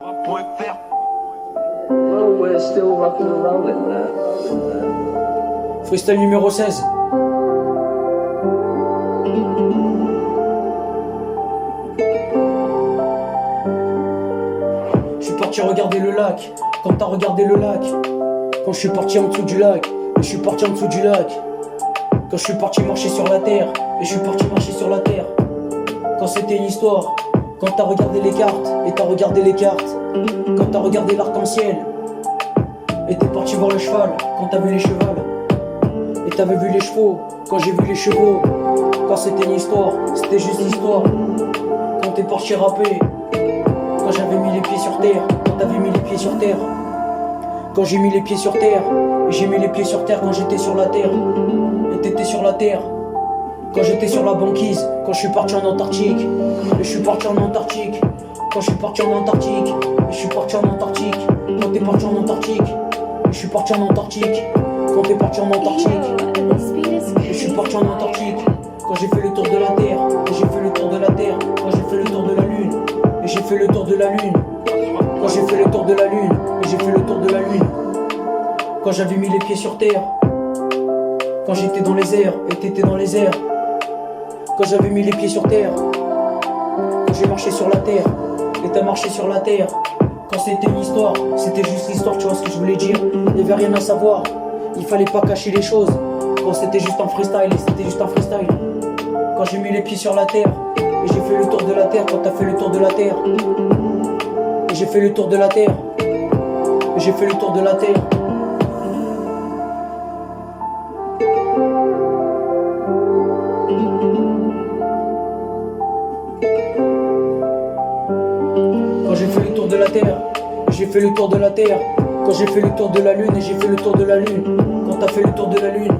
Well, we're still rocking and rolling there. Freestyle numéro 16. Je suis parti regarder le lac, comme t'as regardé le lac. Quand je suis parti en dessous du lac, et je suis parti en dessous du lac. Quand je suis parti marcher sur la terre, et je suis parti marcher sur la terre. Quand c'était une histoire, quand t'as regardé les cartes, et t'as regardé les cartes. Quand t'as regardé l'arc-en-ciel, et t'es parti voir le cheval, quand t'as vu les chevals. Et t'avais vu les chevaux, quand j'ai vu les chevaux. Quand c'était une histoire, c'était juste l'histoire. Quand t'es parti rapper, quand j'avais mis les pieds sur terre, quand t'avais mis les pieds sur terre. Quand j'ai mis les pieds sur terre, et j'ai mis les pieds sur terre quand j'étais sur la terre. Et t'étais sur la terre, quand j'étais sur la banquise. Quand je suis parti en Antarctique, et je suis parti en Antarctique. Quand je suis parti en Antarctique, et je suis parti en Antarctique. Quand t'es parti en Antarctique, et je suis parti en Antarctique. Quand t'es parti en Antarctique, et je suis parti en Antarctique. Quand j'ai fait le tour de la terre, et j'ai fait le tour de la terre. Quand j'ai fait le tour de la lune, et j'ai fait le tour de la lune. Quand j'ai fait le tour de la lune, et j'ai fait le tour de la lune. Quand j'avais mis les pieds sur terre, quand j'étais dans les airs, et t'étais dans les airs. Quand j'avais mis les pieds sur terre, quand j'ai marché sur la terre, et t'as marché sur la terre. Quand c'était une histoire, c'était juste l'histoire, tu vois ce que je voulais dire. Il n'y avait rien à savoir, il fallait pas cacher les choses. Quand c'était juste un freestyle, et c'était juste un freestyle. Quand j'ai mis les pieds sur la terre, et j'ai fait le tour de la terre. Quand t'as fait le tour de la terre, et j'ai fait le tour de la terre, et j'ai fait le tour de la terre. Quand j'ai fait le tour de la terre, j'ai fait le tour de la terre. Quand j'ai fait le tour de la lune, et j'ai fait le tour de la lune. Quand t'as fait le tour de la lune,